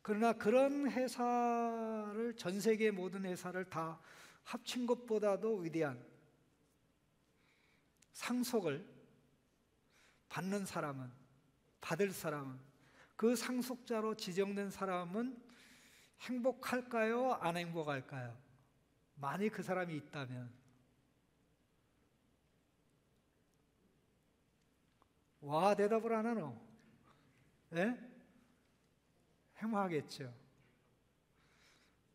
그러나 그런 회사를, 전 세계 모든 회사를 다 합친 것보다도 위대한 상속을 받는 사람은, 받을 사람은, 그 상속자로 지정된 사람은 행복할까요? 안 행복할까요? 만약 그 사람이 있다면. 와, 대답을 안 하노? 예? 행복하겠죠.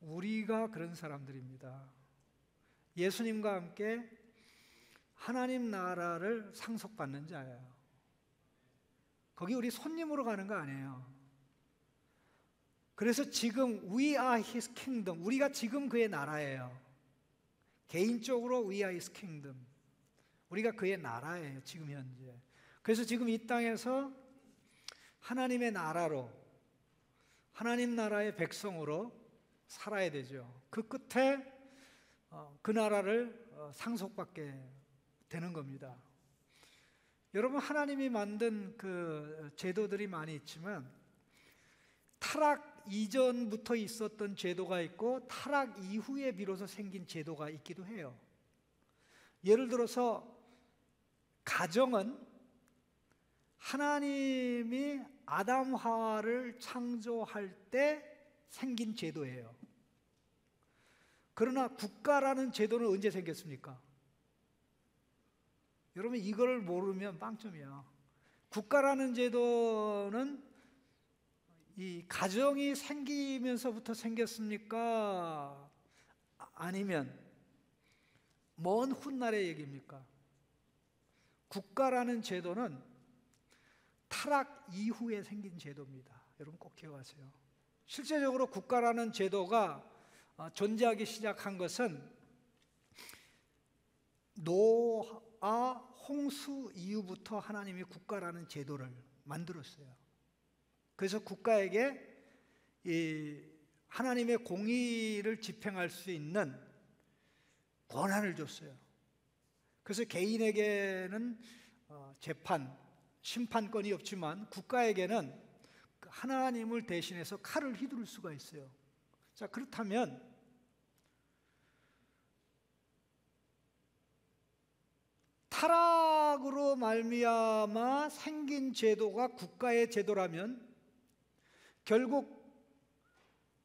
우리가 그런 사람들입니다. 예수님과 함께 하나님 나라를 상속받는 자예요. 거기 우리 손님으로 가는 거 아니에요. 그래서 지금 we are his kingdom, 우리가 지금 그의 나라예요. 개인적으로 we are his kingdom, 우리가 그의 나라예요, 지금 현재. 그래서 지금 이 땅에서 하나님의 나라로, 하나님 나라의 백성으로 살아야 되죠. 그 끝에 그 나라를 상속받게 되는 겁니다. 여러분, 하나님이 만든 그 제도들이 많이 있지만 타락 이전부터 있었던 제도가 있고 타락 이후에 비로소 생긴 제도가 있기도 해요. 예를 들어서 가정은 하나님이 아담 하와를 창조할 때 생긴 제도예요. 그러나 국가라는 제도는 언제 생겼습니까? 여러분, 이걸 모르면 빵점이야. 국가라는 제도는 이 가정이 생기면서부터 생겼습니까? 아니면 먼 훗날의 얘기입니까? 국가라는 제도는 타락 이후에 생긴 제도입니다. 여러분 꼭 기억하세요. 실제적으로 국가라는 제도가 존재하기 시작한 것은 노아 홍수 이후부터 하나님이 국가라는 제도를 만들었어요. 그래서 국가에게 이 하나님의 공의를 집행할 수 있는 권한을 줬어요. 그래서 개인에게는 재판, 심판권이 없지만 국가에게는 하나님을 대신해서 칼을 휘두를 수가 있어요. 자, 그렇다면 타락으로 말미암아 생긴 제도가 국가의 제도라면 결국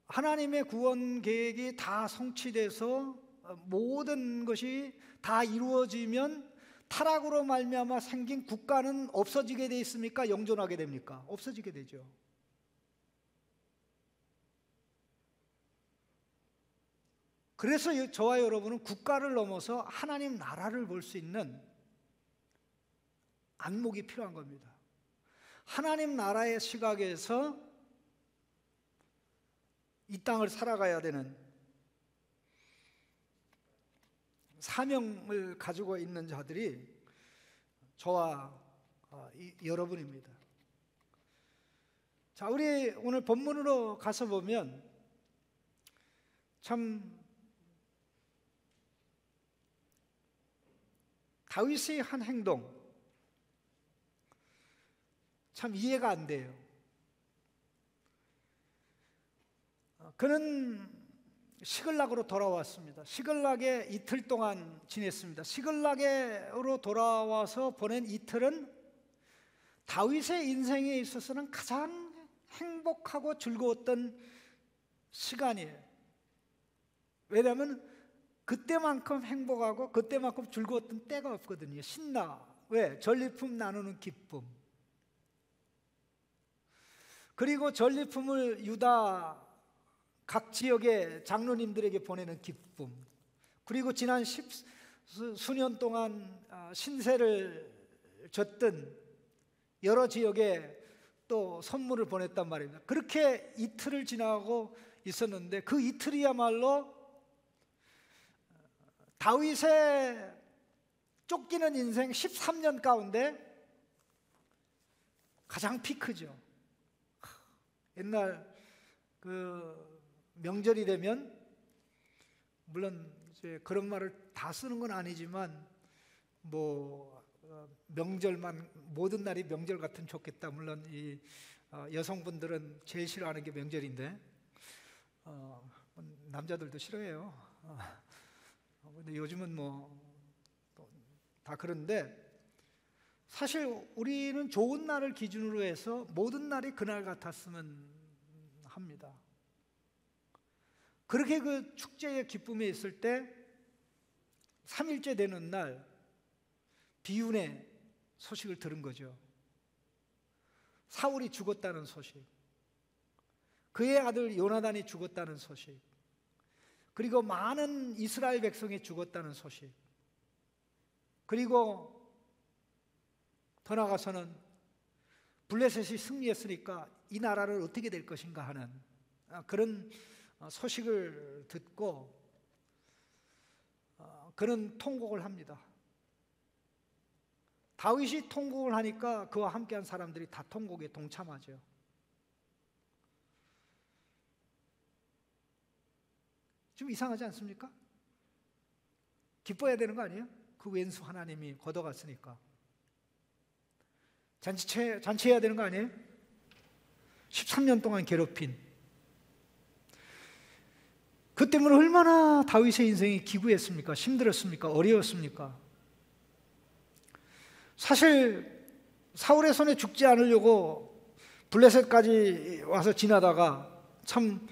하나님의 구원 계획이 다 성취돼서 모든 것이 다 이루어지면 타락으로 말미암아 생긴 국가는 없어지게 돼 있습니까? 영존하게 됩니까? 없어지게 되죠. 그래서 저와 여러분은 국가를 넘어서 하나님 나라를 볼 수 있는 안목이 필요한 겁니다. 하나님 나라의 시각에서 이 땅을 살아가야 되는 사명을 가지고 있는 자들이 저와 여러분입니다. 자, 우리 오늘 본문으로 가서 보면 참 다윗의 한 행동 참 이해가 안 돼요. 그는 시글락으로 돌아왔습니다. 시글락에 이틀 동안 지냈습니다. 시글락으로 돌아와서 보낸 이틀은 다윗의 인생에 있어서는 가장 행복하고 즐거웠던 시간이에요. 왜냐하면 그때만큼 행복하고 그때만큼 즐거웠던 때가 없거든요. 신나. 왜? 전리품 나누는 기쁨. 그리고 전리품을 유다 각 지역의 장로님들에게 보내는 기쁨. 그리고 지난 수년 동안 신세를 졌던 여러 지역에 또 선물을 보냈단 말입니다. 그렇게 이틀을 지나고 있었는데 그 이틀이야말로 다윗의 쫓기는 인생 13년 가운데 가장 피크죠. 옛날 그 명절이 되면 물론 이제 그런 말을 다 쓰는 건 아니지만 뭐 명절만 모든 날이 명절 같으면 좋겠다. 물론 이 여성분들은 제일 싫어하는 게 명절인데 남자들도 싫어해요. 근데 요즘은 뭐 다 그런데 사실 우리는 좋은 날을 기준으로 해서 모든 날이 그날 같았으면 합니다. 그렇게 그 축제의 기쁨에 있을 때 3일째 되는 날 비운의 소식을 들은 거죠. 사울이 죽었다는 소식, 그의 아들 요나단이 죽었다는 소식, 그리고 많은 이스라엘 백성이 죽었다는 소식, 그리고 더 나아가서는 블레셋이 승리했으니까 이 나라를 어떻게 될 것인가 하는 그런 소식을 듣고 그는 통곡을 합니다. 다윗이 통곡을 하니까 그와 함께한 사람들이 다 통곡에 동참하죠. 좀 이상하지 않습니까? 기뻐해야 되는 거 아니에요? 그 왼수 하나님이 걷어갔으니까. 잔치해야 되는 거 아니에요? 13년 동안 괴롭힌 그 때문에 얼마나 다윗의 인생이 기구했습니까? 힘들었습니까? 어려웠습니까? 사실 사울의 손에 죽지 않으려고 블레셋까지 와서 지나다가 참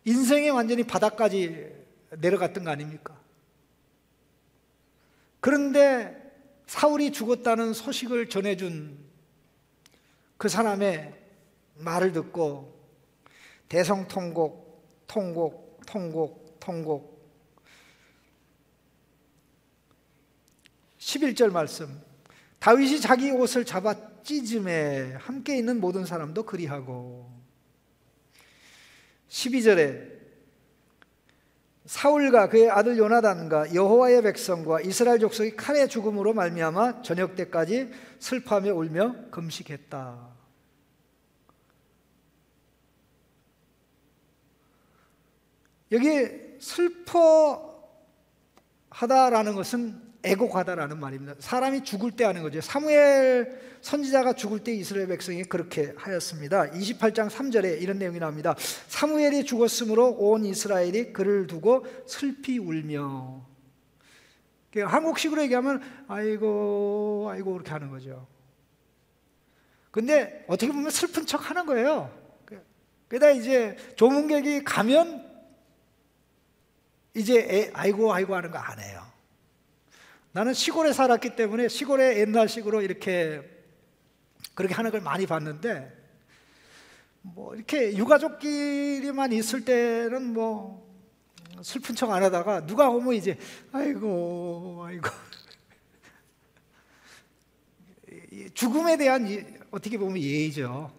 인생의 완전히 바닥까지 내려갔던 거 아닙니까? 그런데 사울이 죽었다는 소식을 전해준 그 사람의 말을 듣고 대성통곡, 통곡, 통곡, 통곡. 11절 말씀, 다윗이 자기 옷을 잡아 찢음에 함께 있는 모든 사람도 그리하고. 12절에 사울과 그의 아들 요나단과 여호와의 백성과 이스라엘 족속이 칼의 죽음으로 말미암아 저녁 때까지 슬퍼하며 울며 금식했다. 여기 슬퍼하다라는 것은 애곡하다라는 말입니다. 사람이 죽을 때 하는 거죠. 사무엘 선지자가 죽을 때 이스라엘 백성이 그렇게 하였습니다. 28장 3절에 이런 내용이 나옵니다. 사무엘이 죽었으므로 온 이스라엘이 그를 두고 슬피 울며. 한국식으로 얘기하면 아이고 아이고 그렇게 하는 거죠. 근데 어떻게 보면 슬픈 척 하는 거예요. 그러다 이제 조문객이 가면 이제 아이고 아이고 하는 거 안 해요. 나는 시골에 살았기 때문에 시골에 옛날식으로 이렇게 그렇게 하는 걸 많이 봤는데, 뭐 이렇게 유가족끼리만 있을 때는 뭐 슬픈 척 안 하다가 누가 오면 이제 아이고 아이고. 죽음에 대한 어떻게 보면 예의죠.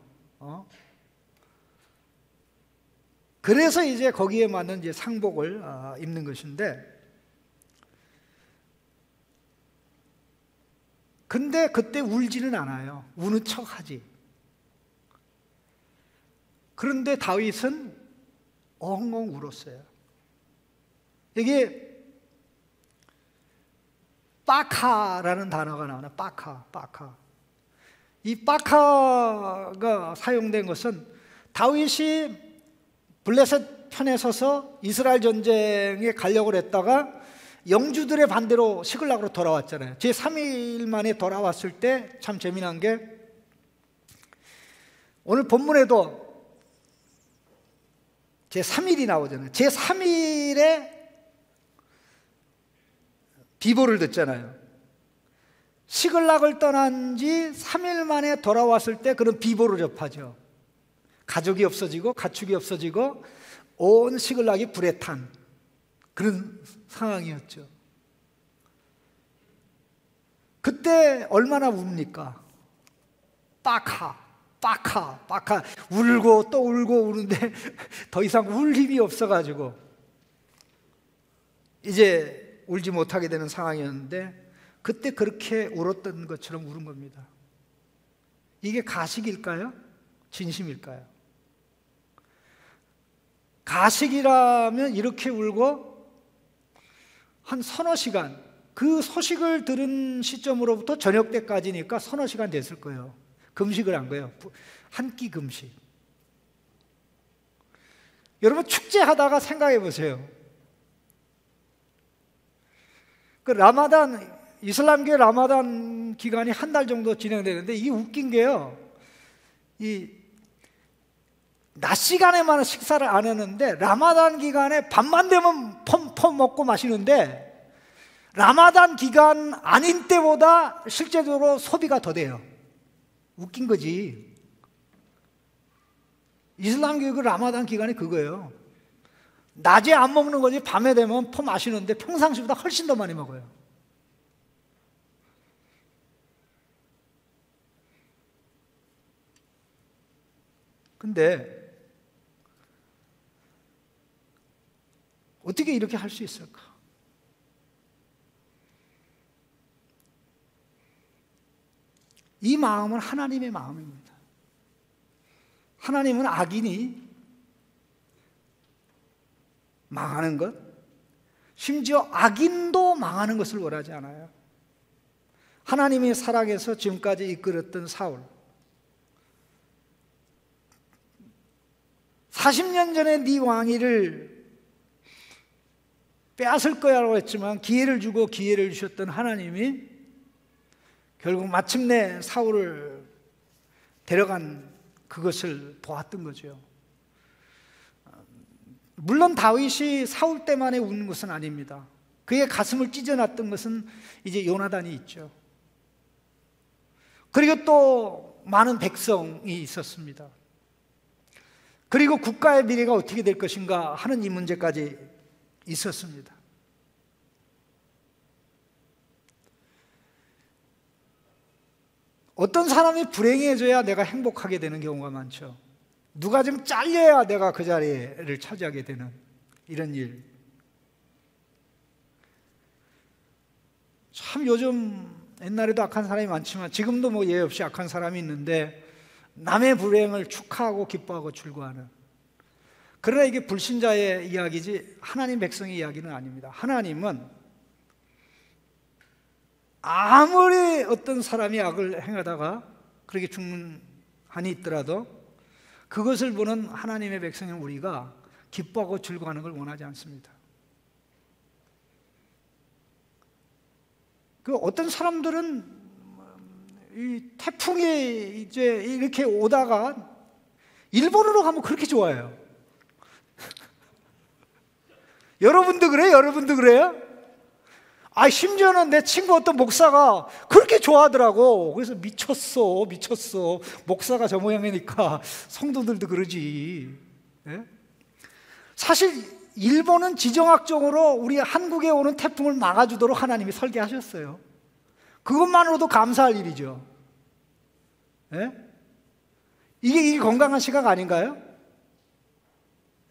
그래서 이제 거기에 맞는 이제 상복을 입는 것인데, 근데 그때 울지는 않아요. 우는 척하지. 그런데 다윗은 엉엉 울었어요. 이게 빠카라는 단어가 나오나. 빠카. 이 빠카가 사용된 것은 다윗이 블레셋 편에 서서 이스라엘 전쟁에 가려고 했다가 영주들의 반대로 시글락으로 돌아왔잖아요. 제 3일 만에 돌아왔을 때 참 재미난 게, 오늘 본문에도 제 3일이 나오잖아요. 제 3일에 비보를 듣잖아요. 시글락을 떠난 지 3일 만에 돌아왔을 때 그런 비보를 접하죠. 가족이 없어지고 가축이 없어지고 온 시글락이 불에 탄 그런 상황이었죠. 그때 얼마나 웁니까? 빠카 울고 또 울고 우는데 더 이상 울 힘이 없어가지고 이제 울지 못하게 되는 상황이었는데, 그때 그렇게 울었던 것처럼 울은 겁니다. 이게 가식일까요? 진심일까요? 가식이라면 이렇게 울고 한 서너 시간, 그 소식을 들은 시점으로부터 저녁 때까지니까 서너 시간 됐을 거예요. 금식을 한 거예요. 한 끼 금식. 여러분 축제하다가 생각해 보세요. 그 라마단, 이슬람교의 라마단 기간이 한 달 정도 진행되는데 이게 웃긴 게요. 이 낮 시간에만 식사를 안 했는데 라마단 기간에 밤만 되면 펌 먹고 마시는데 라마단 기간 아닌 때보다 실제적으로 소비가 더 돼요. 웃긴 거지. 이슬람 교육의 라마단 기간이 그거예요. 낮에 안 먹는 거지 밤에 되면 펌 마시는데 평상시보다 훨씬 더 많이 먹어요. 근데 어떻게 이렇게 할 수 있을까? 이 마음은 하나님의 마음입니다. 하나님은 악인이 망하는 것, 심지어 악인도 망하는 것을 원하지 않아요. 하나님의 사랑에서 지금까지 이끌었던 사울, 40년 전에 네 왕위를 빼앗을 거야라고 했지만 기회를 주고 기회를 주셨던 하나님이 결국 마침내 사울을 데려간 그것을 보았던 거죠. 물론 다윗이 사울 때만에 웃는 것은 아닙니다. 그의 가슴을 찢어놨던 것은 이제 요나단이 있죠. 그리고 또 많은 백성이 있었습니다. 그리고 국가의 미래가 어떻게 될 것인가 하는 이 문제까지 있었습니다. 어떤 사람이 불행해져야 내가 행복하게 되는 경우가 많죠. 누가 좀 잘려야 내가 그 자리를 차지하게 되는 이런 일. 참 요즘 옛날에도 악한 사람이 많지만 지금도 뭐 예외 없이 악한 사람이 있는데 남의 불행을 축하하고 기뻐하고 즐거워하는. 그러나 이게 불신자의 이야기지 하나님 백성의 이야기는 아닙니다. 하나님은 아무리 어떤 사람이 악을 행하다가 그렇게 죽는 한이 있더라도 그것을 보는 하나님의 백성인 우리가 기뻐하고 즐거워하는 걸 원하지 않습니다. 그 어떤 사람들은 이 태풍이 이제 이렇게 오다가 일본으로 가면 그렇게 좋아해요. 여러분도 그래요? 여러분도 그래요? 심지어는 내 친구 어떤 목사가 그렇게 좋아하더라고. 그래서 미쳤어. 목사가 저 모양이니까 성도들도 그러지. 예? 사실 일본은 지정학적으로 우리 한국에 오는 태풍을 막아주도록 하나님이 설계하셨어요. 그것만으로도 감사할 일이죠. 예? 이게 건강한 시각 아닌가요?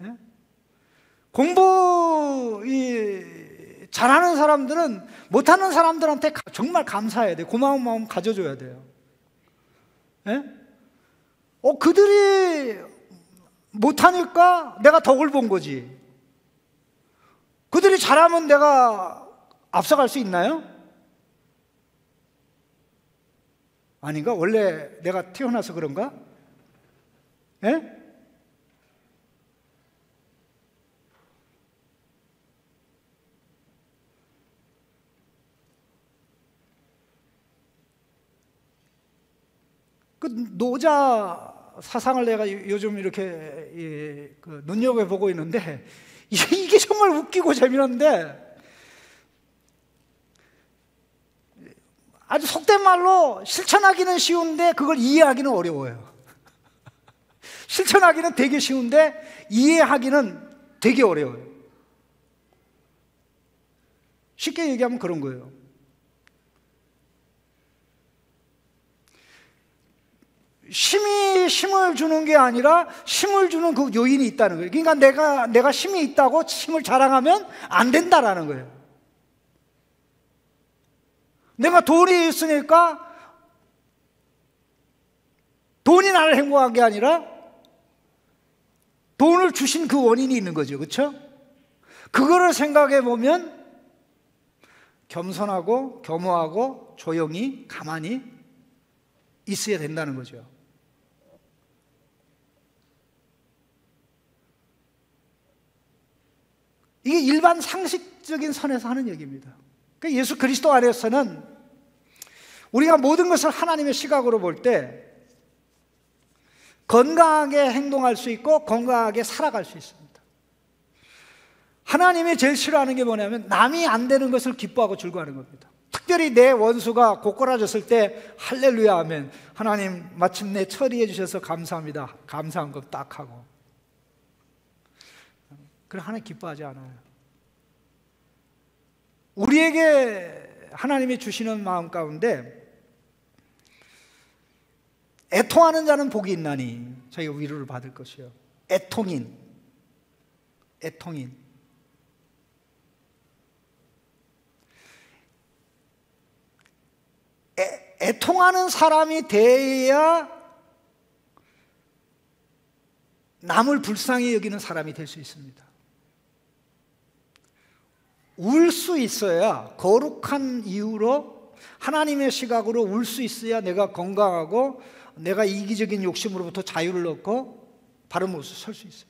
예? 공부 잘하는 사람들은 못하는 사람들한테 정말 감사해야 돼요. 고마운 마음 가져줘야 돼요. 예? 그들이 못하니까 내가 덕을 본 거지. 그들이 잘하면 내가 앞서갈 수 있나요? 아닌가? 원래 내가 태어나서 그런가? 예? 그 노자 사상을 내가 요즘 이렇게 눈여겨보고 있는데 이게 정말 웃기고 재미난데 아주 속된 말로 실천하기는 쉬운데 그걸 이해하기는 어려워요. 실천하기는 되게 쉬운데 이해하기는 되게 어려워요. 쉽게 얘기하면 그런 거예요. 힘을 주는 게 아니라 힘을 주는 그 요인이 있다는 거예요. 그러니까 내가 힘이 있다고 힘을 자랑하면 안 된다라는 거예요. 내가 돈이 있으니까 돈이 나를 행복한 게 아니라 돈을 주신 그 원인이 있는 거죠. 그렇죠? 그거를 생각해 보면 겸손하고 겸허하고 조용히 가만히 있어야 된다는 거죠. 이게 일반 상식적인 선에서 하는 얘기입니다. 그러니까 예수 그리스도 안에서는 우리가 모든 것을 하나님의 시각으로 볼 때 건강하게 행동할 수 있고 건강하게 살아갈 수 있습니다. 하나님이 제일 싫어하는 게 뭐냐면 남이 안 되는 것을 기뻐하고 즐거워하는 겁니다. 특별히 내 원수가 고꾸라졌을 때 할렐루야 하면 하나님 마침내 처리해 주셔서 감사합니다. 감사한 것 딱 하고. 그래 하나님 기뻐하지 않아요. 우리에게 하나님이 주시는 마음 가운데 애통하는 자는 복이 있나니 저희가 위로를 받을 것이요. 애통인. 애통하는 사람이 되어야 남을 불쌍히 여기는 사람이 될 수 있습니다. 울 수 있어야, 거룩한 이유로 하나님의 시각으로 울 수 있어야 내가 건강하고 내가 이기적인 욕심으로부터 자유를 얻고 바른 모습 설 수 있어요.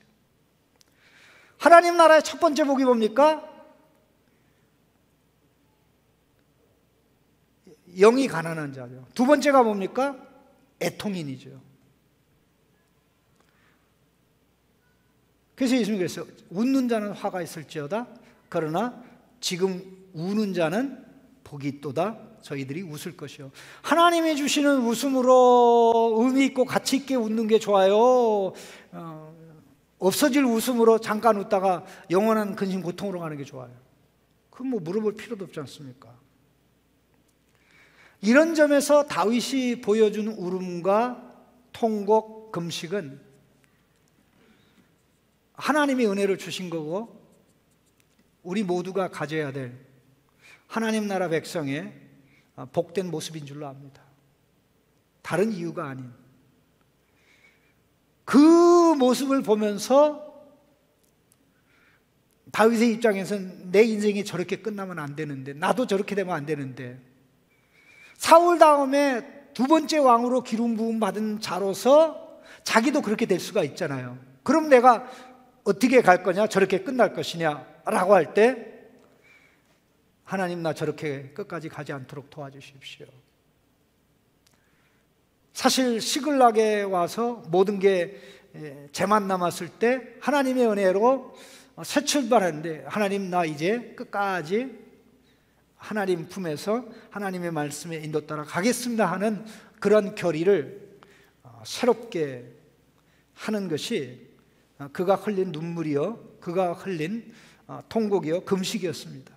하나님 나라의 첫 번째 복이 뭡니까? 영이 가난한 자죠. 두 번째가 뭡니까? 애통인이죠. 그래서 예수님이 그랬어요. 웃는 자는 화가 있을지어다. 그러나 지금 우는 자는 복이 있도다. 저희들이 웃을 것이요. 하나님이 주시는 웃음으로 의미 있고 가치 있게 웃는 게 좋아요. 없어질 웃음으로 잠깐 웃다가 영원한 근심 고통으로 가는 게 좋아요. 그건 뭐 물어볼 필요도 없지 않습니까? 이런 점에서 다윗이 보여준 울음과 통곡, 금식은 하나님이 은혜를 주신 거고 우리 모두가 가져야 될 하나님 나라 백성의 복된 모습인 줄로 압니다. 다른 이유가 아닌 그 모습을 보면서 다윗의 입장에서는 내 인생이 저렇게 끝나면 안 되는데, 나도 저렇게 되면 안 되는데, 사울 다음에 두 번째 왕으로 기름 부음 받은 자로서 자기도 그렇게 될 수가 있잖아요. 그럼 내가 어떻게 갈 거냐? 저렇게 끝날 것이냐? 라고 할 때 하나님 나 저렇게 끝까지 가지 않도록 도와주십시오. 사실 시글락에 와서 모든 게 죄만 남았을 때 하나님의 은혜로 새 출발하는데 하나님 나 이제 끝까지 하나님 품에서 하나님의 말씀에 인도 따라 가겠습니다 하는 그런 결의를 새롭게 하는 것이 그가 흘린 눈물이요, 그가 흘린 통곡이요, 금식이었습니다.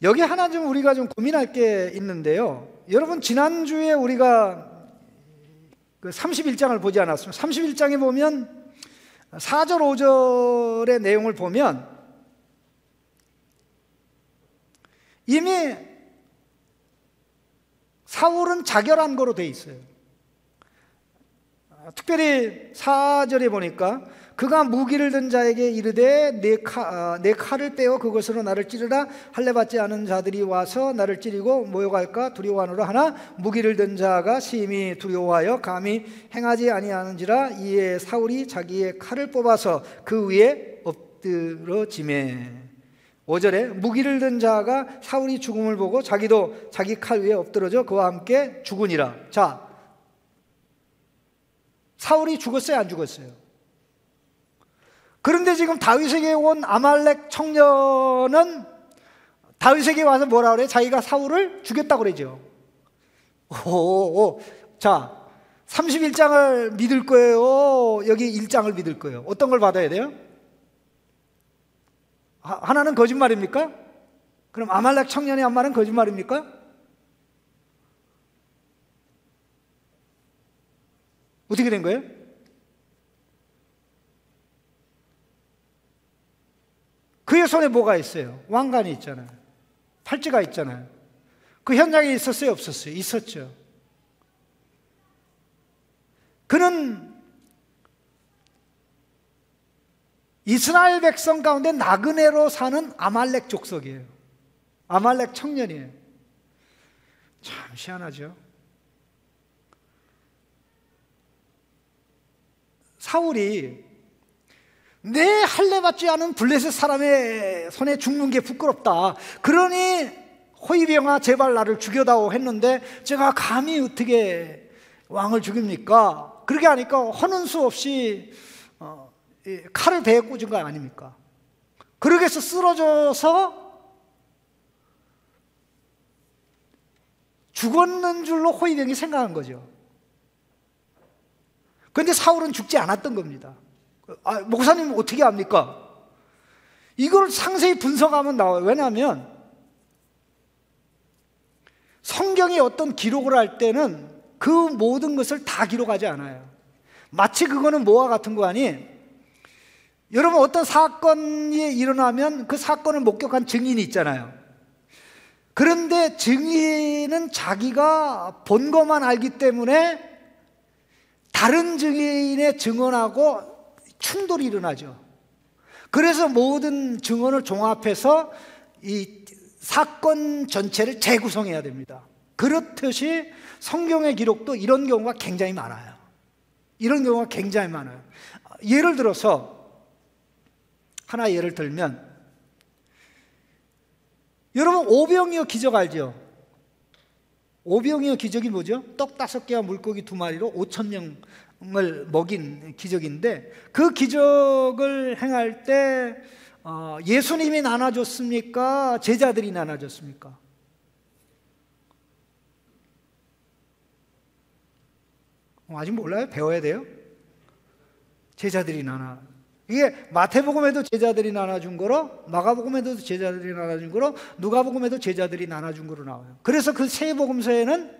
여기 하나 좀 우리가 좀 고민할 게 있는데요. 여러분 지난주에 우리가 그 31장을 보지 않았습니까? 31장에 보면 4절 5절의 내용을 보면 이미 사울은 자결한 거로 돼 있어요. 특별히 4절에 보니까 그가 무기를 든 자에게 이르되 내 칼을 빼어 그것으로 나를 찌르라. 할례 받지 않은 자들이 와서 나를 찌르고 모욕할까 두려워하노라. 하나 무기를 든 자가 심히 두려워하여 감히 행하지 아니하는지라. 이에 사울이 자기의 칼을 뽑아서 그 위에 엎드러지매. 5절에 무기를 든 자가 사울이 죽음을 보고 자기도 자기 칼 위에 엎드러져 그와 함께 죽으니라. 자, 사울이 죽었어요, 안 죽었어요? 그런데 지금 다윗에게 온 아말렉 청년은 다윗에게 와서 뭐라 그래? 자기가 사울을 죽였다고 그러죠. 자, 31장을 믿을 거예요? 여기 1장을 믿을 거예요? 어떤 걸 받아야 돼요? 하나는 거짓말입니까? 그럼 아말렉 청년의 한 말은 거짓말입니까? 어떻게 된 거예요? 그의 손에 뭐가 있어요? 왕관이 있잖아요. 팔찌가 있잖아요. 그 현장에 있었어요? 없었어요? 있었죠. 그는 이스라엘 백성 가운데 나그네로 사는 아말렉 족속이에요. 아말렉 청년이에요. 참 희한하죠. 사울이 내 할례 받지 않은 블레셋 사람의 손에 죽는 게 부끄럽다. 그러니 호위병아 제발 나를 죽여다오 했는데 제가 감히 어떻게 왕을 죽입니까? 그렇게 하니까 하는 수 없이 칼을 배에 꽂은 거 아닙니까? 그렇게 해서 쓰러져서 죽었는 줄로 호위병이 생각한 거죠. 그런데 사울은 죽지 않았던 겁니다. 목사님 어떻게 합니까? 이걸 상세히 분석하면 나와요. 왜냐하면 성경이 어떤 기록을 할 때는 그 모든 것을 다 기록하지 않아요. 마치 그거는 뭐와 같은 거 아니? 여러분 어떤 사건이 일어나면 그 사건을 목격한 증인이 있잖아요. 그런데 증인은 자기가 본 것만 알기 때문에 다른 증인의 증언하고 충돌이 일어나죠. 그래서 모든 증언을 종합해서 이 사건 전체를 재구성해야 됩니다. 그렇듯이 성경의 기록도 이런 경우가 굉장히 많아요. 이런 경우가 굉장히 많아요. 예를 들어서 하나 예를 들면 여러분 오병이어 기적 알죠? 오병이어 기적이 뭐죠? 떡 5개와 물고기 2마리로 5,000명을 먹인 기적인데 그 기적을 행할 때 예수님이 나눠줬습니까? 제자들이 나눠줬습니까? 아직 몰라요? 배워야 돼요? 제자들이 이게 마태복음에도 제자들이 나눠준 거로, 마가복음에도 제자들이 나눠준 거로, 누가복음에도 제자들이 나눠준 거로 나와요. 그래서 그 세 복음서에는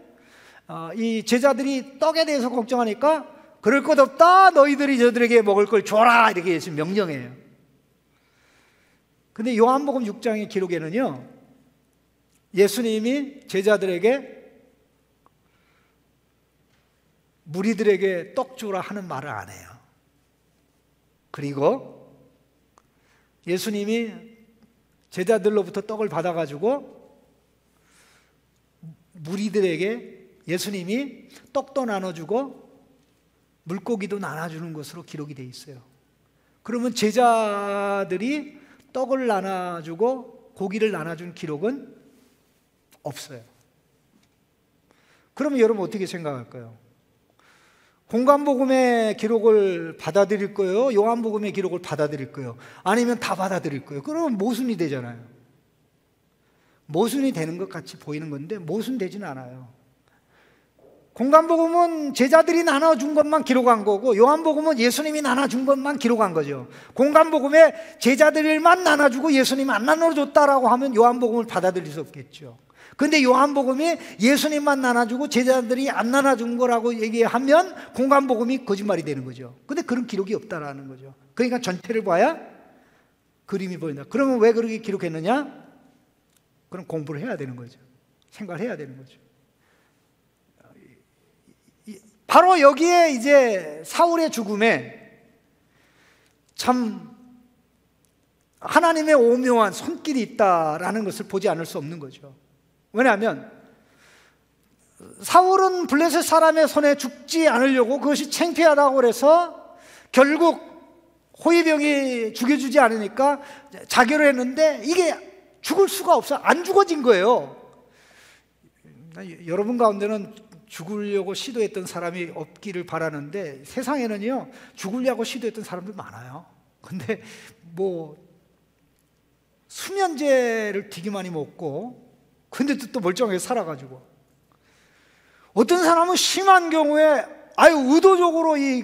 이 제자들이 떡에 대해서 걱정하니까 그럴 것 없다, 너희들이 저들에게 먹을 걸 줘라, 이렇게 예수님 명령해요. 근데 요한복음 6장의 기록에는요, 예수님이 제자들에게 무리들에게 떡 주라 하는 말을 안 해요. 그리고 예수님이 제자들로부터 떡을 받아가지고 무리들에게 예수님이 떡도 나눠주고 물고기도 나눠주는 것으로 기록이 되어 있어요. 그러면 제자들이 떡을 나눠주고 고기를 나눠준 기록은 없어요. 그러면 여러분 어떻게 생각할까요? 공관복음의 기록을 받아들일 거예요? 요한복음의 기록을 받아들일 거예요? 아니면 다 받아들일 거예요? 그러면 모순이 되잖아요. 모순이 되는 것 같이 보이는 건데 모순되지는 않아요. 공관복음은 제자들이 나눠준 것만 기록한 거고 요한복음은 예수님이 나눠준 것만 기록한 거죠. 공관복음에 제자들만 나눠주고 예수님이 안 나눠줬다라고 하면 요한복음을 받아들일 수 없겠죠. 근데 요한복음이 예수님만 나눠주고 제자들이 안 나눠준 거라고 얘기하면 공관복음이 거짓말이 되는 거죠. 근데 그런 기록이 없다라는 거죠. 그러니까 전체를 봐야 그림이 보인다. 그러면 왜 그렇게 기록했느냐? 그럼 공부를 해야 되는 거죠. 생각을 해야 되는 거죠. 바로 여기에 이제 사울의 죽음에 참 하나님의 오묘한 손길이 있다라는 것을 보지 않을 수 없는 거죠. 왜냐하면 사울은 블레셋 사람의 손에 죽지 않으려고 그것이 창피하다고 그래서 결국 호위병이 죽여주지 않으니까 자결을 했는데 이게 죽을 수가 없어요. 안 죽어진 거예요. 여러분 가운데는 죽으려고 시도했던 사람이 없기를 바라는데 세상에는요 죽으려고 시도했던 사람들 많아요. 근데 뭐 수면제를 되게 많이 먹고 근데 또 멀쩡하게 살아가지고 어떤 사람은 심한 경우에 의도적으로 이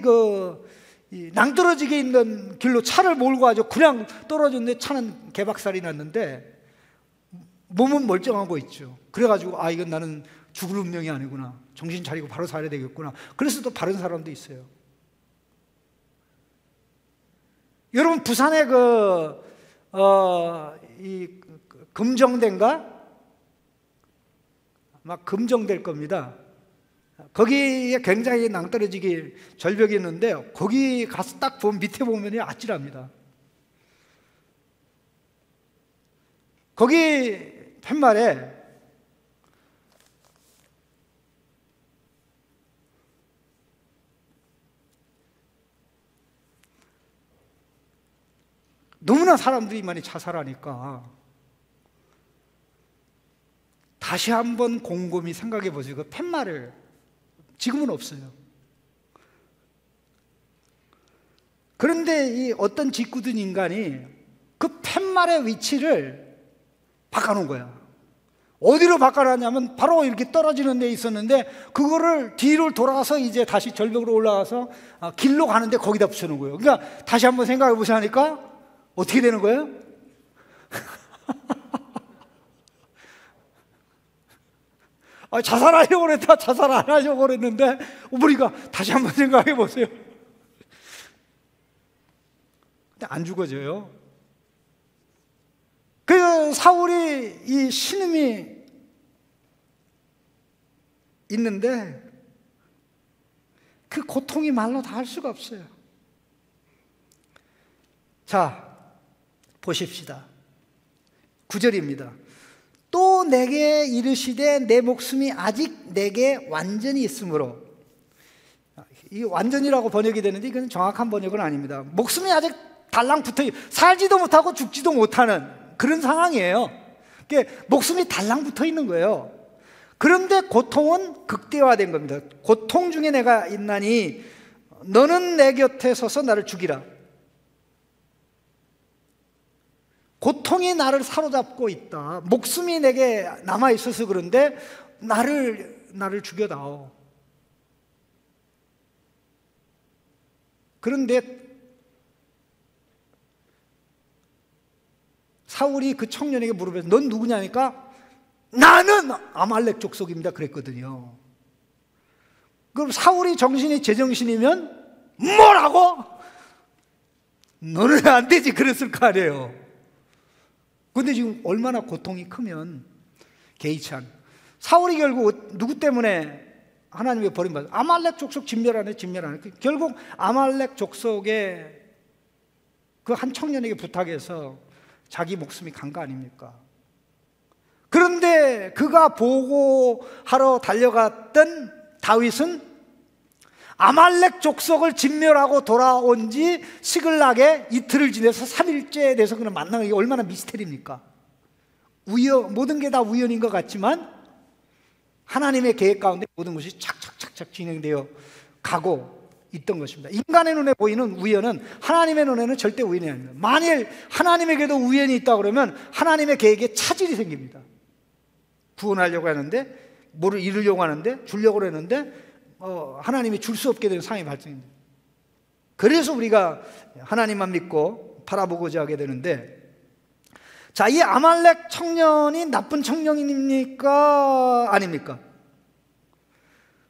낭떠러지게 있는 길로 차를 몰고 가지고 그냥 떨어졌는데 차는 개박살이 났는데 몸은 멀쩡하고 있죠. 그래가지고 이건 나는 죽을 운명이 아니구나, 정신 차리고 바로 살아야 되겠구나. 그래서 또 바른 사람도 있어요. 여러분 부산에 이 금정대인가? 아마 금정될 겁니다. 거기에 굉장히 낭떠러지게 절벽이 있는데 거기 가서 딱 보면 밑에 보면 아찔합니다. 거기 팻말에 너무나 사람들이 많이 자살하니까 다시 한번 곰곰이 생각해 보세요. 그 팻말을 지금은 없어요. 그런데 이 어떤 짓궂은 인간이 그 팻말의 위치를 바꿔놓은 거야. 어디로 바꿔놨냐면 바로 이렇게 떨어지는 데 있었는데 그거를 뒤로 돌아서 이제 다시 절벽으로 올라가서 길로 가는데 거기다 붙여놓은 거예요. 그러니까 다시 한번 생각해 보시니까 어떻게 되는 거예요? 자살하려고 그랬다. 자살 안 하려고 그랬는데 우리가 다시 한번 생각해 보세요. 근데 안 죽어져요. 그 사울이 이 신음이 있는데 그 고통이 말로 다 할 수가 없어요. 자, 보십시다. 9절입니다. 또 내게 이르시되 내 목숨이 아직 내게 완전히 있으므로, 이 완전이라고 번역이 되는데 이건 정확한 번역은 아닙니다. 목숨이 아직 달랑붙어 살지도 못하고 죽지도 못하는 그런 상황이에요. 목숨이 달랑붙어 있는 거예요. 그런데 고통은 극대화된 겁니다. 고통 중에 내가 있나니 너는 내 곁에 서서 나를 죽이라. 고통이 나를 사로잡고 있다. 목숨이 내게 남아있어서 그런데 나를 죽여다오. 그런데 사울이 그 청년에게 물어봐서 넌 누구냐니까 나는 아말렉 족속입니다 그랬거든요. 그럼 사울이 정신이 제정신이면 뭐라고? 너는 안 되지 그랬을 거 아니에요. 근데 지금 얼마나 고통이 크면 개의치 않아. 사울이 결국 누구 때문에 하나님의 버림받아? 아말렉 족속 진멸하네. 결국 아말렉 족속의 그 한 청년에게 부탁해서 자기 목숨이 간 거 아닙니까? 그런데 그가 보고하러 달려갔던 다윗은 아말렉 족속을 진멸하고 돌아온 지 시글락에 이틀을 지내서 3일째 돼서 그냥 만나는 게 얼마나 미스테리입니까? 모든 게 다 우연인 것 같지만 하나님의 계획 가운데 모든 것이 착착착착 진행되어 가고 있던 것입니다. 인간의 눈에 보이는 우연은 하나님의 눈에는 절대 우연이 아닙니다. 만일 하나님에게도 우연이 있다 그러면 하나님의 계획에 차질이 생깁니다. 구원하려고 하는데 뭐를 이루려고 하는데 주려고 했는데 하나님이 줄 수 없게 되는 상황이 발생합니다. 그래서 우리가 하나님만 믿고 바라보고자 하게 되는데, 자, 이 아말렉 청년이 나쁜 청년입니까? 아닙니까?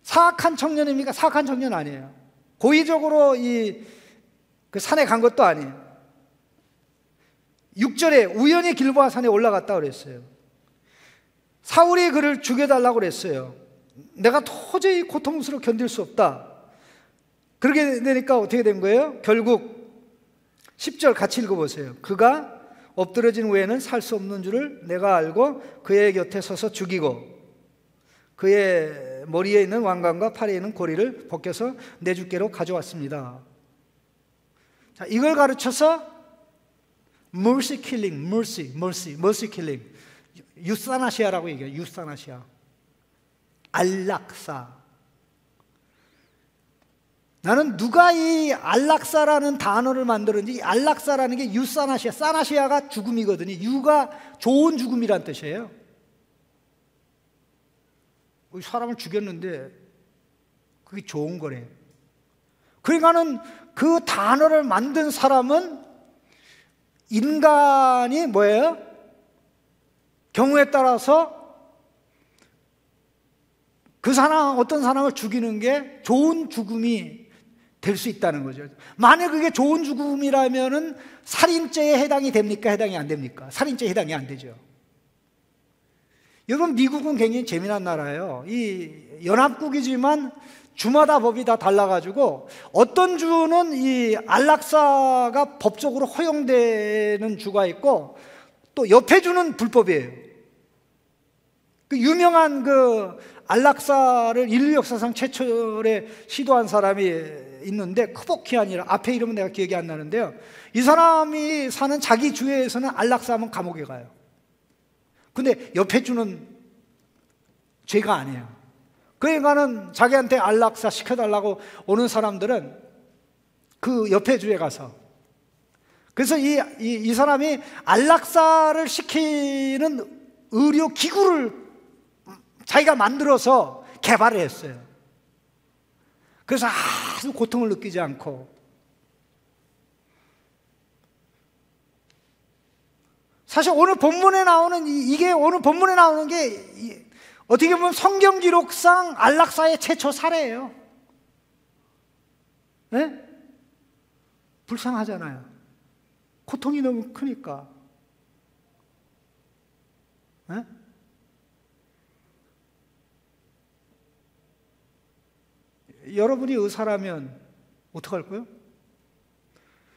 사악한 청년입니까? 사악한 청년 아니에요. 고의적으로 그 산에 간 것도 아니에요. 6절에 우연히 길보아 산에 올라갔다 그랬어요. 사울이 그를 죽여달라고 그랬어요. 내가 도저히 고통스러워 견딜 수 없다. 그렇게 되니까 어떻게 된 거예요? 결국 10절 같이 읽어보세요. 그가 엎드러진 후에는 살 수 없는 줄을 내가 알고 그의 곁에 서서 죽이고 그의 머리에 있는 왕관과 팔에 있는 고리를 벗겨서 내 주께로 가져왔습니다. 자, 이걸 가르쳐서 mercy killing, mercy killing, 유사나시아라고 얘기해요. 유사나시아, 안락사. 나는 누가 이 안락사라는 단어를 만들었는지, 이 안락사라는 게 유사나시아, 사나시아가 죽음이거든요. 유가 좋은 죽음이란 뜻이에요. 사람을 죽였는데 그게 좋은 거래. 그러니까는 그 단어를 만든 사람은 인간이 뭐예요? 경우에 따라서 그 사람, 어떤 사람을 죽이는 게 좋은 죽음이 될 수 있다는 거죠. 만약 그게 좋은 죽음이라면은 살인죄에 해당이 됩니까? 해당이 안 됩니까? 살인죄에 해당이 안 되죠. 여러분, 미국은 굉장히 재미난 나라예요. 이 연합국이지만 주마다 법이 다 달라가지고 어떤 주는 이 안락사가 법적으로 허용되는 주가 있고 또 옆에 주는 불법이에요. 그 유명한 그 안락사를 인류 역사상 최초에 시도한 사람이 있는데 크보키안이라, 앞에 이름은 내가 기억이 안 나는데요. 이 사람이 사는 자기 주에서는 안락사 하면 감옥에 가요. 근데 옆에 주는 죄가 아니에요. 그러니까는 자기한테 안락사 시켜달라고 오는 사람들은 그 옆에 주에 가서, 그래서 이 사람이 안락사를 시키는 의료 기구를 자기가 만들어서 개발을 했어요. 그래서 아주 고통을 느끼지 않고, 사실 오늘 본문에 나오는 이게 오늘 본문에 나오는 게 어떻게 보면 성경 기록상 안락사의 최초 사례예요. 네? 불쌍하잖아요. 고통이 너무 크니까. 네? 여러분이 의사라면 어떡할 거예요?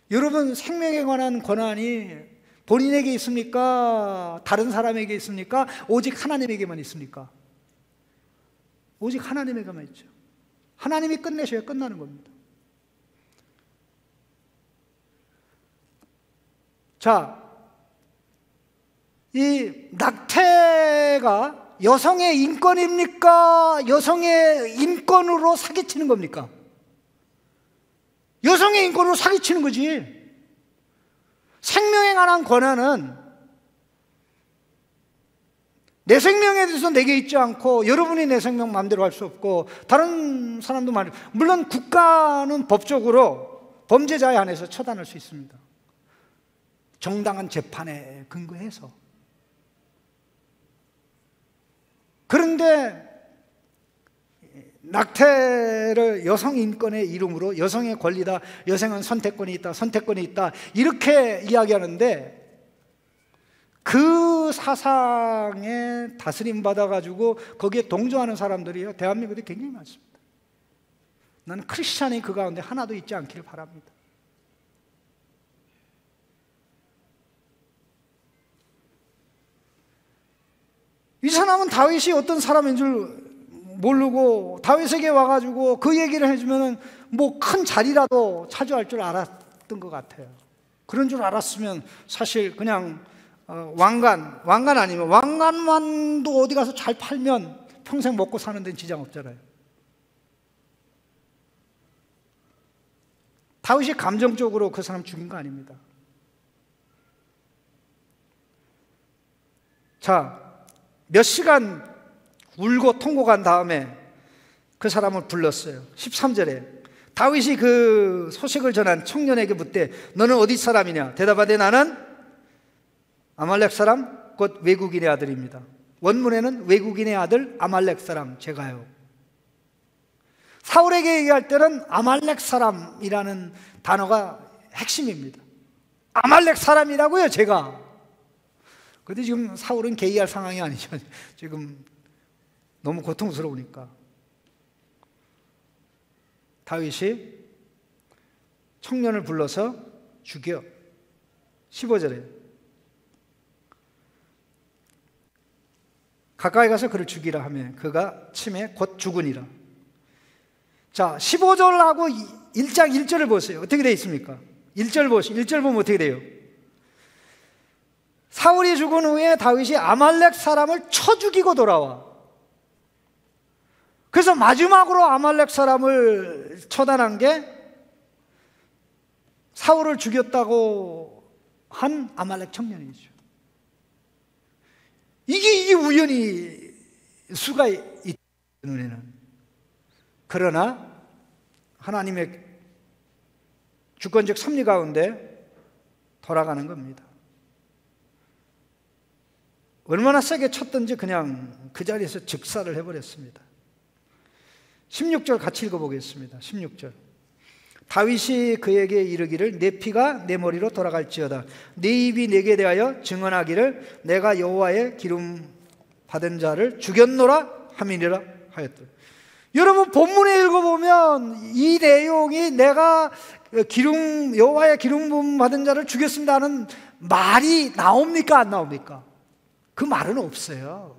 여러분 생명에 관한 권한이 본인에게 있습니까? 다른 사람에게 있습니까? 오직 하나님에게만 있습니까? 오직 하나님에게만 있죠. 하나님이 끝내셔야 끝나는 겁니다. 자, 이 낙태가 여성의 인권입니까? 여성의 인권으로 사기치는 겁니까? 여성의 인권으로 사기치는 거지. 생명에 관한 권한은 내 생명에 대해서 내게 있지 않고, 여러분이 내 생명 마음대로 할 수 없고, 다른 사람도 말이에요. 물론 국가는 법적으로 범죄자에 한해서 처단할 수 있습니다. 정당한 재판에 근거해서. 그런데 낙태를 여성 인권의 이름으로, 여성의 권리다, 여성은 선택권이 있다, 선택권이 있다, 이렇게 이야기하는데, 그 사상에 다스림 받아가지고 거기에 동조하는 사람들이요, 대한민국에 굉장히 많습니다. 나는 크리스찬이 그 가운데 하나도 있지 않기를 바랍니다. 이 사람은 다윗이 어떤 사람인 줄 모르고 다윗에게 와가지고 그 얘기를 해주면은 뭐 큰 자리라도 차지할 줄 알았던 것 같아요. 그런 줄 알았으면 사실 그냥 왕관 아니면 왕관만도 어디 가서 잘 팔면 평생 먹고 사는 데는 지장 없잖아요. 다윗이 감정적으로 그 사람 죽인 거 아닙니다. 자, 몇 시간 울고 통곡한 다음에 그 사람을 불렀어요. 13절에 다윗이 그 소식을 전한 청년에게 묻되 너는 어디 사람이냐? 대답하되 나는 아말렉 사람 곧 외국인의 아들입니다. 원문에는 외국인의 아들 아말렉 사람 제가요. 사울에게 얘기할 때는 아말렉 사람이라는 단어가 핵심입니다. 아말렉 사람이라고요, 제가. 그런데 지금 사울은 개의할 상황이 아니죠. 지금 너무 고통스러우니까. 다윗이 청년을 불러서 죽여. 15절에 가까이 가서 그를 죽이라 하며 그가 침에 곧 죽으니라. 자, 15절하고 1장 1절을 보세요. 어떻게 되어 있습니까? 1절 보시죠. 1절 보면 어떻게 돼요? 사울이 죽은 후에 다윗이 아말렉 사람을 쳐 죽이고 돌아와. 그래서 마지막으로 아말렉 사람을 처단한 게 사울을 죽였다고 한 아말렉 청년이죠. 이게 우연히 수가 있다, 눈에는. 그러나 하나님의 주권적 섭리 가운데 돌아가는 겁니다. 얼마나 세게 쳤든지 그냥 그 자리에서 즉사를 해버렸습니다. 16절 같이 읽어보겠습니다. 16절 다윗이 그에게 이르기를 내 피가 내 머리로 돌아갈지어다. 내 입이 내게 대하여 증언하기를 내가 여호와의 기름 받은 자를 죽였노라 함이니라 하였다. 여러분 본문에 읽어보면 이 내용이 내가 여호와의 기름 받은 자를 죽였습니다 하는 말이 나옵니까 안 나옵니까? 그 말은 없어요.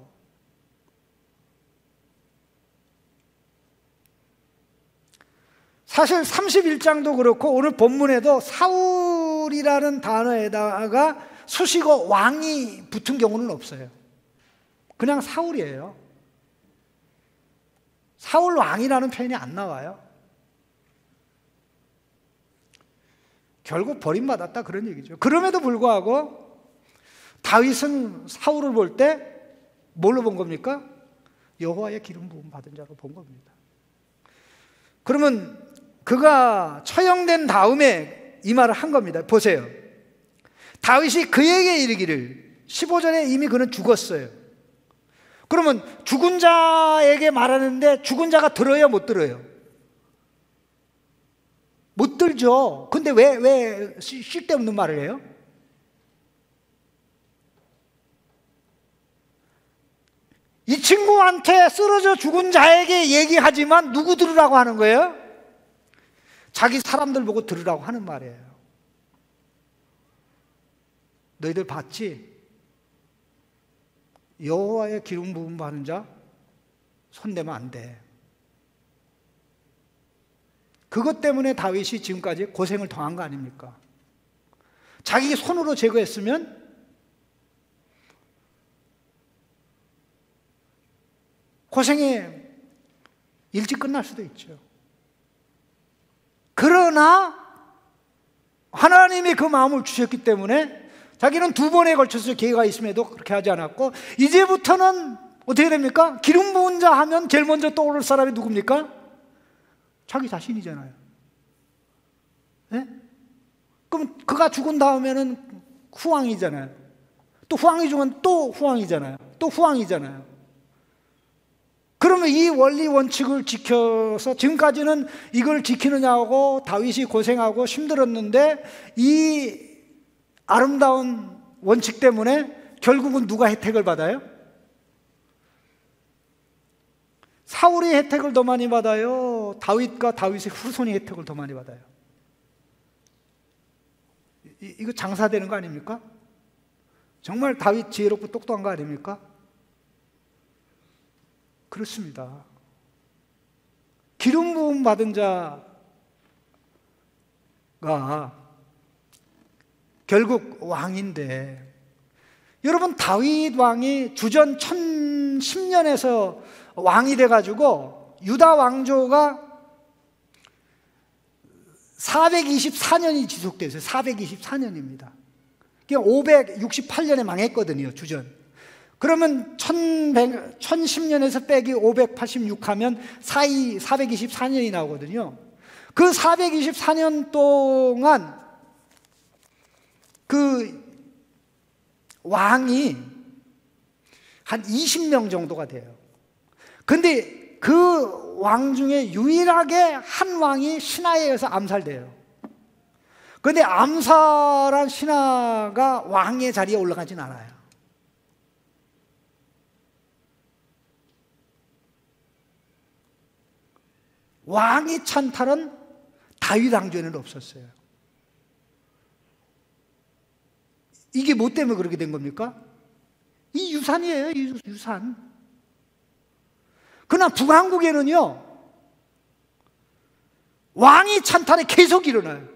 사실 31장도 그렇고 오늘 본문에도 사울이라는 단어에다가 수식어 왕이 붙은 경우는 없어요. 그냥 사울이에요. 사울 왕이라는 표현이 안 나와요. 결국 버림받았다 그런 얘기죠. 그럼에도 불구하고 다윗은 사울을 볼 때 뭘로 본 겁니까? 여호와의 기름 부음 받은 자로 본 겁니다. 그러면 그가 처형된 다음에 이 말을 한 겁니다. 보세요. 다윗이 그에게 이르기를 15절에 이미 그는 죽었어요. 그러면 죽은 자에게 말하는데 죽은 자가 들어요, 못 들어요? 못 들죠. 근데 왜 쓸데없는 말을 해요? 이 친구한테 쓰러져 죽은 자에게 얘기하지만 누구 들으라고 하는 거예요? 자기 사람들 보고 들으라고 하는 말이에요. 너희들 봤지? 여호와의 기름 부음 받은 자 손대면 안 돼. 그것 때문에 다윗이 지금까지 고생을 당한 거 아닙니까? 자기 손으로 제거했으면 고생이 일찍 끝날 수도 있죠. 그러나 하나님이 그 마음을 주셨기 때문에 자기는 2번에 걸쳐서 기회가 있음에도 그렇게 하지 않았고, 이제부터는 어떻게 됩니까? 기름 부은 자 하면 제일 먼저 떠오를 사람이 누굽니까? 자기 자신이잖아요. 네? 그럼 그가 죽은 다음에는 후왕이잖아요. 또 후왕이 죽으면 또 후왕이잖아요. 또 후왕이잖아요. 그러면 이 원리 원칙을 지켜서 지금까지는 이걸 지키느냐고 다윗이 고생하고 힘들었는데 이 아름다운 원칙 때문에 결국은 누가 혜택을 받아요? 사울이 혜택을 더 많이 받아요? 다윗과 다윗의 후손이 혜택을 더 많이 받아요? 이거 장사되는 거 아닙니까? 정말 다윗 지혜롭고 똑똑한 거 아닙니까? 그렇습니다. 기름 부음 받은 자가 결국 왕인데, 여러분 다윗 왕이 주전 1010년에서 왕이 돼가지고 유다 왕조가 424년이 지속됐어요. 424년입니다. 568년에 망했거든요, 주전. 그러면 1010년에서 빼기 586 하면 사이 424년이 나오거든요. 그 424년 동안 그 왕이 한 20명 정도가 돼요. 근데 그 왕 중에 유일하게 한 왕이 신하에 의해서 암살돼요. 근데 암살한 신하가 왕의 자리에 올라가진 않아요. 왕이 찬탈은 다윗 왕조에는 없었어요. 이게 뭐 때문에 그렇게 된 겁니까? 이 유산이에요, 이 유산. 그러나 북왕국에는요, 왕이 찬탈이 계속 일어나요.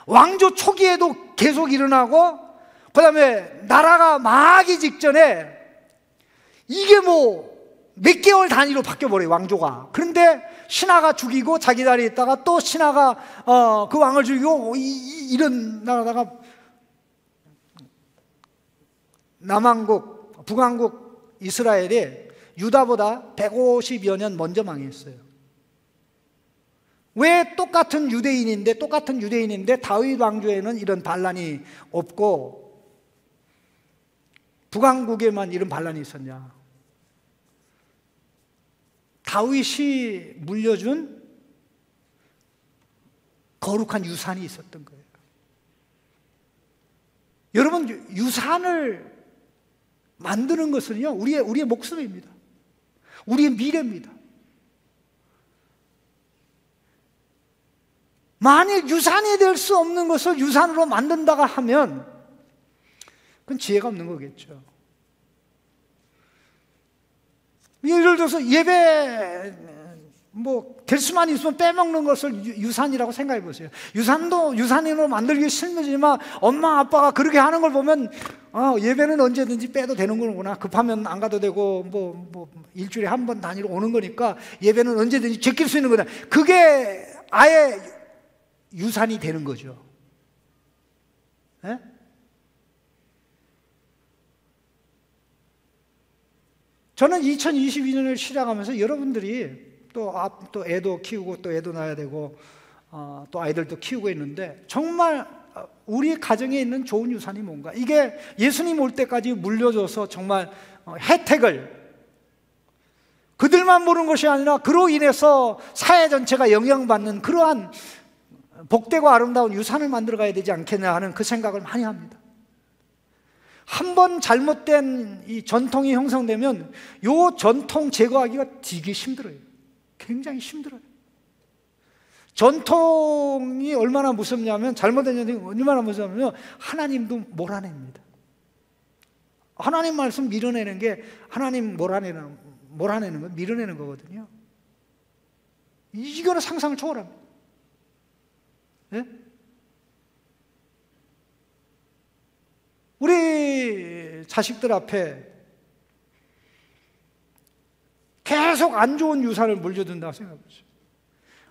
왕조 초기에도 계속 일어나고, 그 다음에 나라가 망하기 직전에 이게 뭐 몇 개월 단위로 바뀌어버려요, 왕조가. 그런데 신하가 죽이고 자기 자리에 있다가 또 신하가 그 왕을 죽이고 이런 나라다가 남왕국, 북왕국 이스라엘이 유다보다 150여 년 먼저 망했어요. 왜 똑같은 유대인인데 다윗 왕조에는 이런 반란이 없고 북왕국에만 이런 반란이 있었냐? 다윗이 물려준 거룩한 유산이 있었던 거예요. 여러분, 유산을 만드는 것은요, 우리의 목숨입니다. 우리의 미래입니다. 만일 유산이 될 수 없는 것을 유산으로 만든다고 하면 그건 지혜가 없는 거겠죠. 예를 들어서 예배 뭐 될 수만 있으면 빼먹는 것을 유산이라고 생각해 보세요. 유산도 유산으로 만들기 싫지만 엄마 아빠가 그렇게 하는 걸 보면 예배는 언제든지 빼도 되는 거구나. 급하면 안 가도 되고 뭐 일주일에 한 번 다니러 오는 거니까 예배는 언제든지 제낄 수 있는 거다. 그게 아예 유산이 되는 거죠. 예? 저는 2022년을 시작하면서 여러분들이 또 애도 키우고 또 애도 낳아야 되고 또 아이들도 키우고 있는데 정말 우리 가정에 있는 좋은 유산이 뭔가, 이게 예수님 올 때까지 물려줘서 정말 혜택을 그들만 모르는 것이 아니라 그로 인해서 사회 전체가 영향받는 그러한 복되고 아름다운 유산을 만들어 가야 되지 않겠냐 하는 그 생각을 많이 합니다. 한 번 잘못된 이 전통이 형성되면 이 전통 제거하기가 되게 힘들어요. 굉장히 힘들어요. 전통이 얼마나 무섭냐면, 잘못된 전통이 얼마나 무섭냐면 하나님도 몰아냅니다. 하나님 말씀 밀어내는 게, 하나님 몰아내는 거 밀어내는 거거든요. 이거는 상상을 초월합니다. 네? 우리 자식들 앞에 계속 안 좋은 유산을 물려준다고 생각해보세요.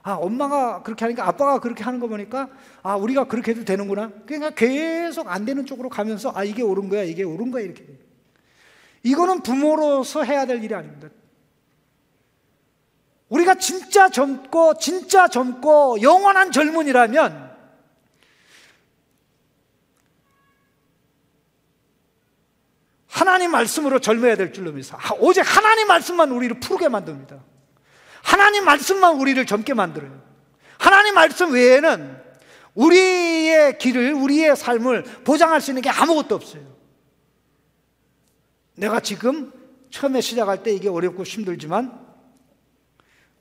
엄마가 그렇게 하니까, 아빠가 그렇게 하는 거 보니까 우리가 그렇게 해도 되는구나. 그러니까 계속 안 되는 쪽으로 가면서 이게 옳은 거야, 이게 옳은 거야, 이렇게 돼요. 이거는 부모로서 해야 될 일이 아닙니다. 우리가 진짜 젊고 영원한 젊은이라면 하나님 말씀으로 젊어야 될 줄로 믿어요. 오직 하나님 말씀만 우리를 푸르게 만듭니다. 하나님 말씀만 우리를 젊게 만들어요. 하나님 말씀 외에는 우리의 길을, 우리의 삶을 보장할 수 있는 게 아무것도 없어요. 내가 지금 처음에 시작할 때 이게 어렵고 힘들지만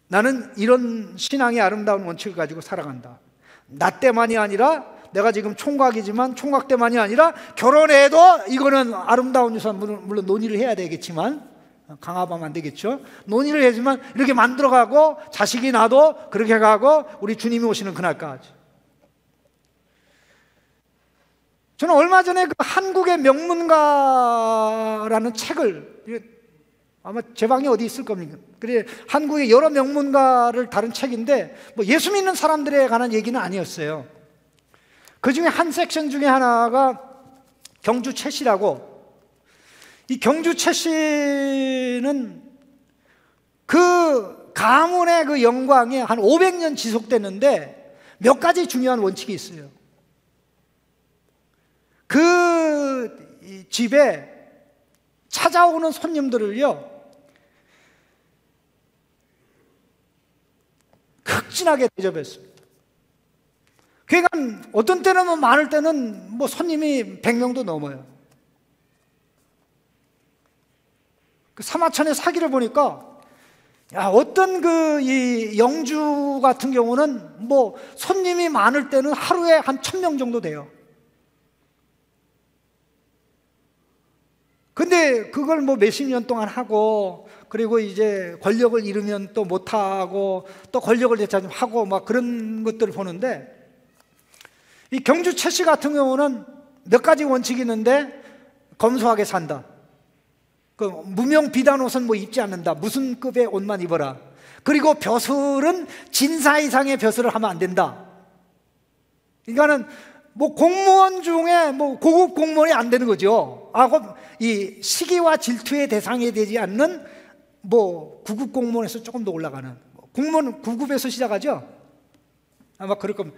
나는 이런 신앙의 아름다운 원칙을 가지고 살아간다. 나 때만이 아니라, 내가 지금 총각이지만 총각 때만이 아니라 결혼해도 이거는 아름다운 유산, 물론 논의를 해야 되겠지만, 강압하면 안 되겠죠. 논의를 해야지만 이렇게 만들어가고 자식이 나도 그렇게 가고 우리 주님이 오시는 그날까지. 저는 얼마 전에 그 한국의 명문가라는 책을, 아마 제 방에 어디 있을 겁니다. 그래, 한국의 여러 명문가를 다룬 책인데 뭐 예수 믿는 사람들에 관한 얘기는 아니었어요. 그 중에 한 섹션 중에 하나가 경주 최 씨라고, 이 경주 최 씨는 그 가문의 그 영광이 한 500년 지속됐는데 몇 가지 중요한 원칙이 있어요. 그 집에 찾아오는 손님들을요, 극진하게 대접했습니다. 그러니까 어떤 때는 뭐 많을 때는 뭐 손님이 100명도 넘어요. 그 사마천의 사기를 보니까 어떤 이 영주 같은 경우는 뭐 손님이 많을 때는 하루에 한 1000명 정도 돼요. 근데 그걸 뭐 몇십 년 동안 하고, 그리고 이제 권력을 잃으면 또 못하고, 또 권력을 되찾으면 막 그런 것들을 보는데, 이 경주 최 씨 같은 경우는 몇 가지 원칙이 있는데, 검소하게 산다. 그 무명 비단 옷은 뭐 입지 않는다. 무슨 급의 옷만 입어라. 그리고 벼슬은 진사 이상의 벼슬을 하면 안 된다. 그러니까는 뭐 공무원 중에 뭐 고급 공무원이 안 되는 거죠. 이 시기와 질투의 대상이 되지 않는 뭐 9급 공무원에서 조금 더 올라가는, 공무원 9급에서 시작하죠. 아마 그럴 겁니다.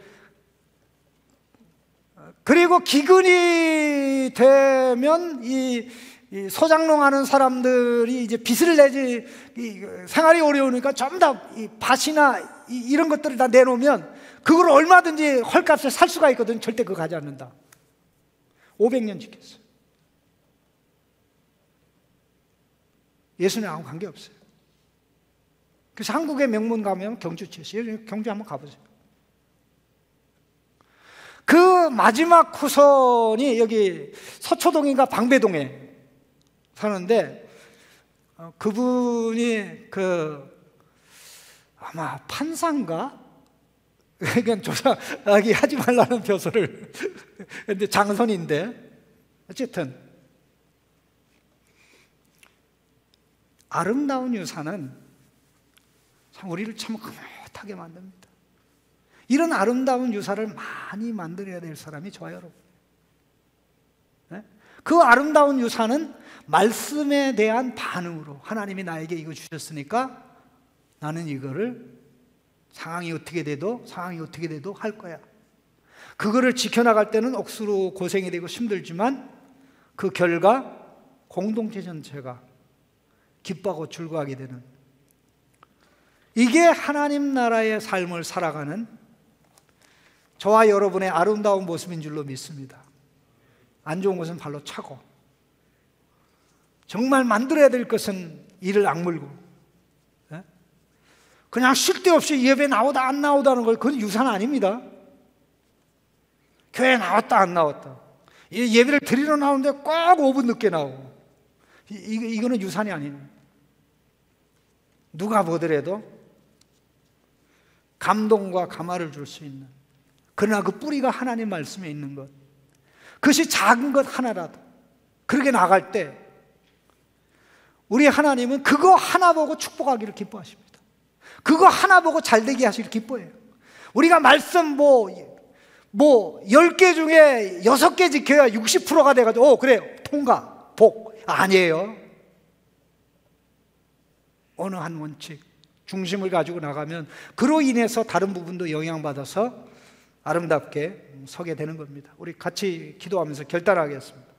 그리고 기근이 되면 이 소장농 하는 사람들이 이제 빚을 내지, 생활이 어려우니까 전부 다 밭이나 이런 것들을 다 내놓으면 그걸 얼마든지 헐값에 살 수가 있거든. 절대 그거 가지 않는다. 500년 지켰어요. 예수님하고 관계없어요. 그래서 한국의 명문 가면 경주 최 씨, 경주 한번 가보세요. 그 마지막 후손이 여기 서초동인가 방배동에 사는데, 그분이 아마 판사인가? 그냥 조사하기 하지 말라는 표서를 근데 장선인데 어쨌든 아름다운 유산은 참 우리를 참 흐뭇하게 만듭니다. 이런 아름다운 유산을 많이 만들어야 될 사람이 저와 여러분. 그 아름다운 유산은 말씀에 대한 반응으로 하나님이 나에게 이거 주셨으니까 나는 이거를 상황이 어떻게 돼도 할 거야. 그거를 지켜나갈 때는 억수로 고생이 되고 힘들지만 그 결과 공동체 전체가 기뻐하고 즐거워하게 되는, 이게 하나님 나라의 삶을 살아가는 저와 여러분의 아름다운 모습인 줄로 믿습니다. 안 좋은 것은 발로 차고, 정말 만들어야 될 것은 이를 악물고, 그냥 쉴 데 없이 예배 나오다 안 나오다는 걸, 그건 유산 아닙니다. 교회 나왔다 안 나왔다, 예배를 드리러 나오는데 꼭 5분 늦게 나오고, 이거는 유산이 아니에요. 누가 보더라도 감동과 감화를 줄 수 있는, 그러나 그 뿌리가 하나님 말씀에 있는 것, 그것이 작은 것 하나라도 그렇게 나갈 때 우리 하나님은 그거 하나 보고 축복하기를 기뻐하십니다. 그거 하나 보고 잘되게 하시기를 기뻐해요. 우리가 말씀 10개 중에 6개 지켜야 60%가 돼가지고 그래요, 통과, 복. 아니에요. 어느 한 원칙, 중심을 가지고 나가면 그로 인해서 다른 부분도 영향받아서 아름답게 서게 되는 겁니다. 우리 같이 기도하면서 결단하겠습니다.